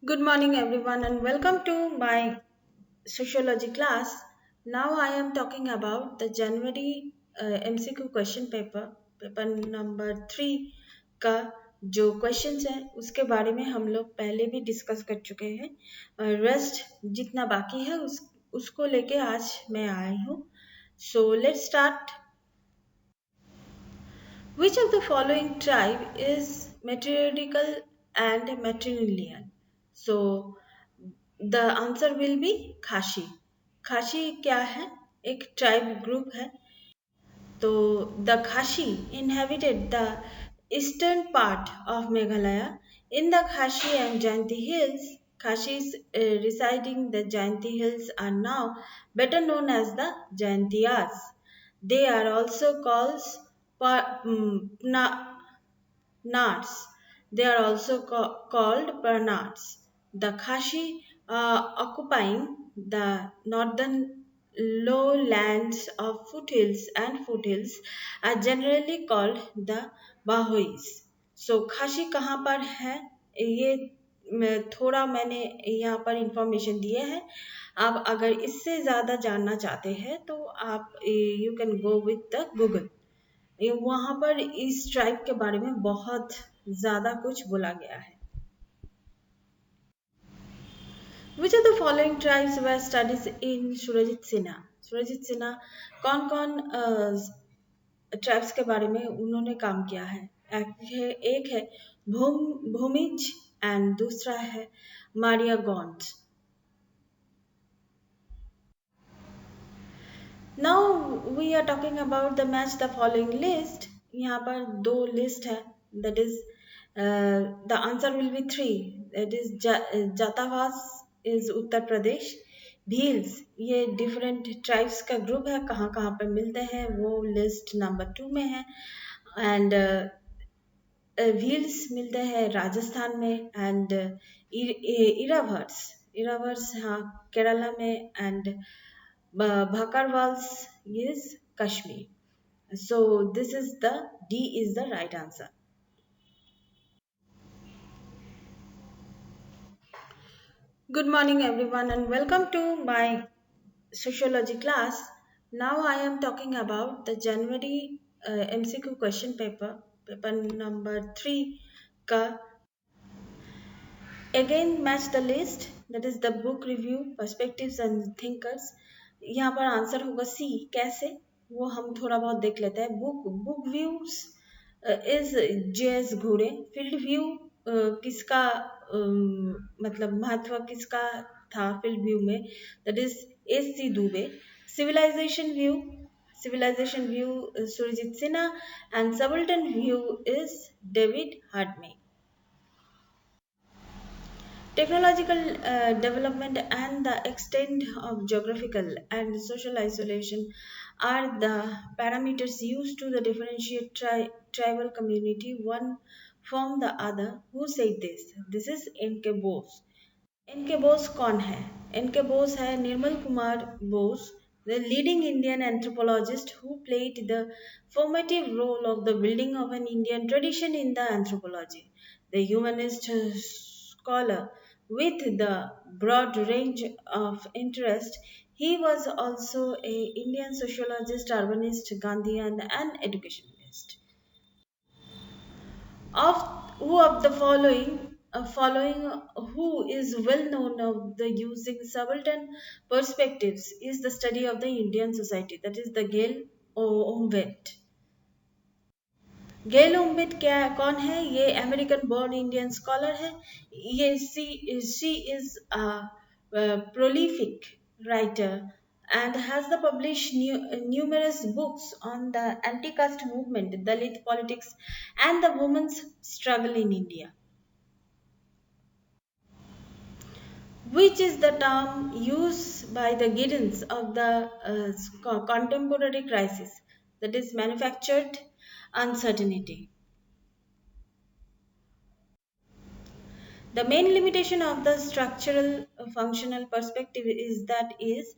Good morning, everyone, and welcome to my sociology class. Now, I am talking about the January MCQ question paper, paper number 3 का जो questions है उसके बारे में हम लोग पहले भी डिस्कस कर चुके हैं। रेस्ट जितना बाकी है उसको लेके आज मैं आई हूँ। So let's start. Which of the following tribe is matriarchal and matrilineal? So the answer will be Khashi. Khashi क्या है? एक ट्राइब ग्रुप है। तो the Khashi inhabited the eastern part of Meghalaya. In the Khashi and Jayanti hills, Khashis residing the Jayanti hills are now better known as the Jayantiyas. They are also called Nats. They are also called Bernards. The Khashi occupying the northern lowlands of foothills are generally called the Bahois. So खाशी कहाँ पर है ये थोड़ा मैंने यहाँ पर information दिए हैं। आप अगर इससे ज़्यादा जानना चाहते हैं तो आप you can go with the Google. वहाँ पर इस ट्राइब के बारे में बहुत ज़्यादा कुछ बोला गया है। Which of the following tribes were studied in Surajit Sinha? Surajit Sinha कौन कौन ट्राइब्स के बारे में उन्होंने काम किया है? एक है भूमिज एंड दूसरा है Maria Gond. Now we are talking about the match the following list. यहाँ पर दो लिस्ट है। That is the answer will be three. That is जातावास is Uttar Pradesh. Bhils ये डिफरेंट ट्राइब्स का ग्रुप है। कहाँ कहाँ पे मिलते हैं वो लिस्ट नंबर 2 में है। एंड व्हील्स मिलते हैं राजस्थान में। एंड इरावर्स हाँ केरला में। And Bhakarwals is Kashmir. So this is the D is the right answer. Good morning everyone and welcome to my sociology class. Now I am talking about the January MCQ question paper number 3 का again match the list, that is the book review perspectives and thinkers. यहाँ पर answer होगा सी। कैसे वो हम थोड़ा बहुत देख लेते हैं। Book views is JS Ghurye. Field view किसका मतलब महत्व किसका था फील्ड व्यू में? That is S C Dube. Civilization view Surajit Sinha and subaltern view is David Hardiman. Technological development and the extent of geographical and social isolation are the parameters used to the differentiate tribal community one from the other. Who said this? This is N.K. Bose. N.K. Bose कौन है? N.K. Bose है Nirmal Kumar Bose, the leading Indian anthropologist who played the formative role of the building of an Indian tradition in the anthropology. The humanist scholar with the broad range of interest, he was also a Indian sociologist, urbanist, Gandhian, and educationalist. Of who of the following who is well known of the using subaltern perspectives is the study of the Indian society, that is the Gail Ombet. गेल ओम्बिट क्या कौन है? ये American born Indian scholar है। ये she is prolific writer and has the published numerous books on the anti-caste movement, Dalit politics, and the women's struggle in India. Which is the term used by the guidance of the contemporary crisis, that is manufactured uncertainty. The main limitation of the structural functional perspective is that is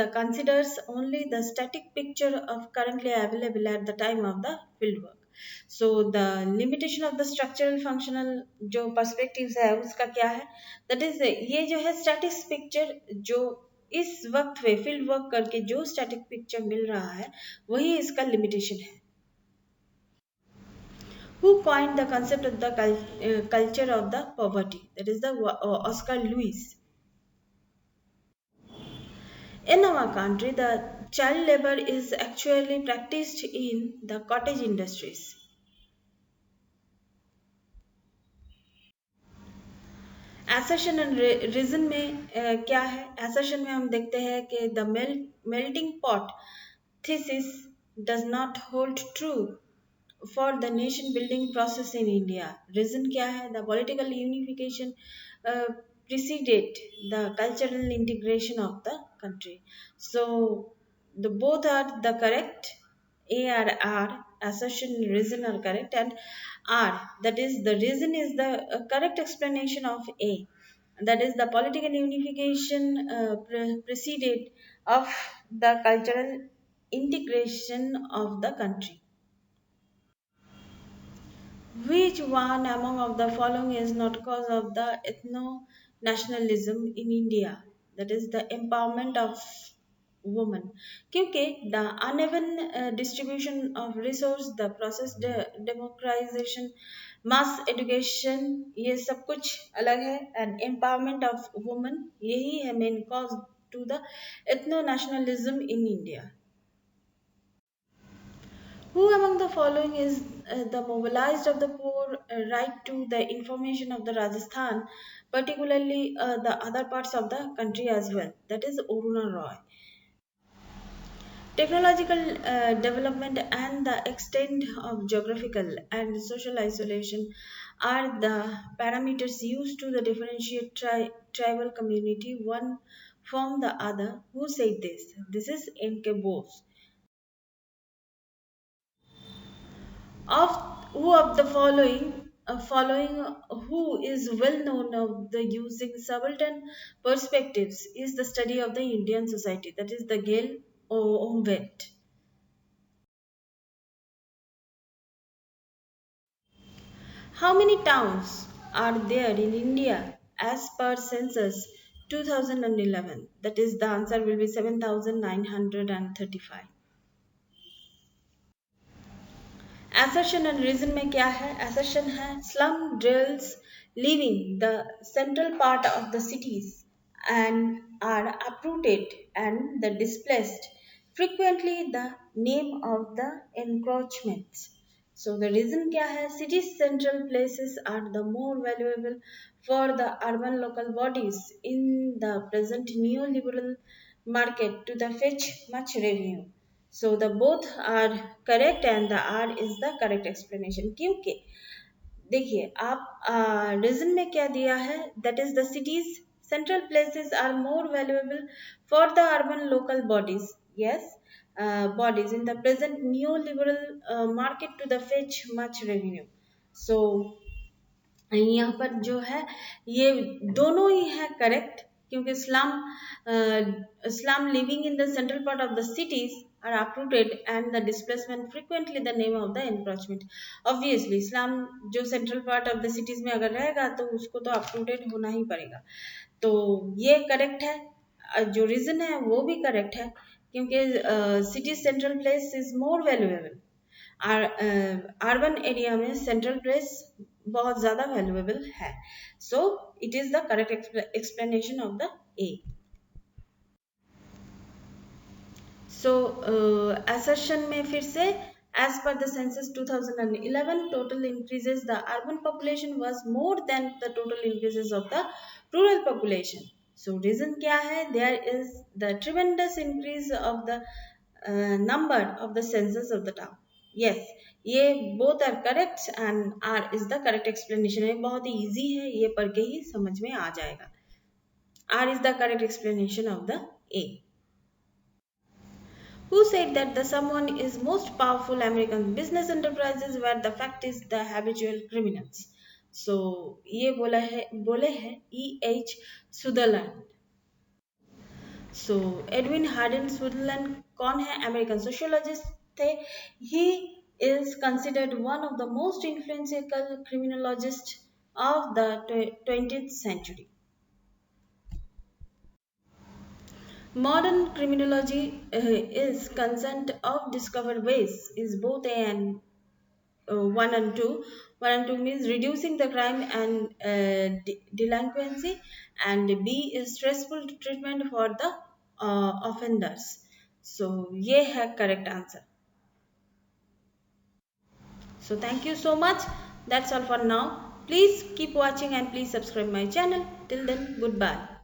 the considers only the static picture of currently available at the time of the fieldwork. So the limitation of the structural functional जो perspectives है उसका क्या है, that is ये जो है static picture, जो इस वक्त पे फील्ड वर्क करके जो स्टैटिक पिक्चर मिल रहा है वही इसका लिमिटेशन है. Who coined the concept of the culture of the poverty? That is the Oscar Lewis. In our country, the child labor is actually practiced in the cottage industries. Assertion and reason में क्या है? Assertion में हम देखते हैं कि the melting pot thesis does not hold true for the nation building process in India. Reason क्या है? The political unification uh, preceded the cultural integration of the country. So the both are the correct. A or R, assertion and reason are correct, and R, that is the reason is the correct explanation of A. That is the political unification preceded of the cultural integration of the country. Which one among of the following is not cause of the ethno-nationalism in India? That is the empowerment of women. क्योंकि the uneven distribution of resource, the process democratization, mass education, ये सब कुछ अलग है, and empowerment of women यही है main cause to the ethno-nationalism in India. Who among the following is the mobilized of the poor right to the information of the Rajasthan, particularly the other parts of the country as well? That is Aruna Roy. Technological development and the extent of geographical and social isolation are the parameters used to the differentiate tribal community one from the other. Who said this? This is N.K. Bose. Of who of the following who is well known of the using subaltern perspectives is the study of the Indian society, that is the Gail Omvet. How many towns are there in India as per census 2011? That is the answer will be 7,935. Assertion and reason में क्या है? Assertion है slum dwellers leaving the central part of the cities and are uprooted and the displaced, frequently the name of the encroachments. So the reason क्या है? Cities central places are the more valuable for the urban local bodies in the present neoliberal market to the fetch much revenue. So the both are correct and the R is the correct explanation. क्योंकि देखिए आप reason में क्या दिया है, that is the cities central places are more valuable for the urban local bodies. Yes, bodies in the present neoliberal market to the fetch much revenue. So यहाँ पर जो है ये दोनों ही है करेक्ट, क्योंकि slum living in the central part of the cities are uprooted and the displacement frequently the name of the encroachment. Obviously slum जो central part of the cities में अगर रहेगा तो उसको तो uprooted होना ही पड़ेगा, तो ये करेक्ट है. जो रीजन है वो भी करेक्ट है, क्योंकि city central place is more valuable. Urban area में सेंट्रल प्लेस बहुत ज़्यादा वैल्यूएबल है. So it is the correct explanation of the A. So assertion में फिर से as per the census 2011 total increases the urban population was more than the total increases of the rural population. So reason क्या है? There is the tremendous increase of the number of the census of the town. Yes, ये both are correct and R is the correct explanation. ये बहुत ही easy है, ये पढ़ के ही समझ में आ जाएगा. R is the correct explanation of the A. Who said that the someone is most powerful American business enterprises where the fact is the habitual criminals? So ये बोले हैं E.H. Sutherland. So Edwin Hardin Sutherland कौन है? American sociologist थे. He is considered one of the most influential criminologists of the 20th century. Modern criminology is concerned of discovered ways is both A and one and two. One and two means reducing the crime and delinquency, and B is stressful treatment for the offenders. So, ये है correct answer. So, thank you so much. That's all for now. Please keep watching and please subscribe my channel. Till then, goodbye.